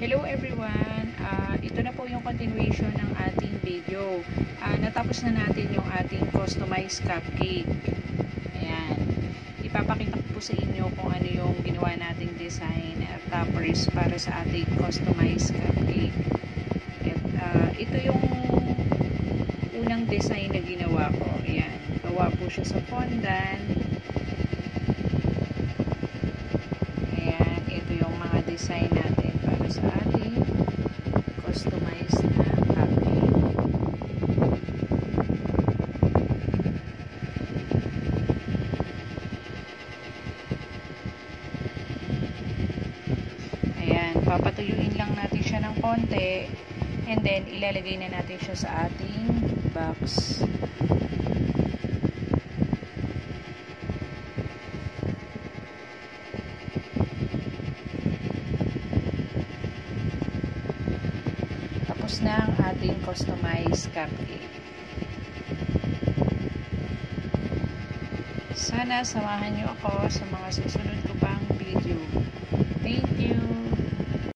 Hello everyone! Ito na po yung continuation ng ating video. Natapos na natin yung ating customized cupcake. Ayan. Ipapakita ko po sa inyo kung ano yung ginawa nating design at toppers para sa ating customized cupcake. At ito yung unang design na ginawa ko. Ayan. Gawa po siya sa fondant. Ayan. Ito yung mga design natin para sa ating customized na cupcake. Ayan, papatuyuin lang natin siya ng konti and then ilalagay na natin siya sa ating box. Tapos na ang ating customized cupcake. Sana samahan niyo ako sa mga susunod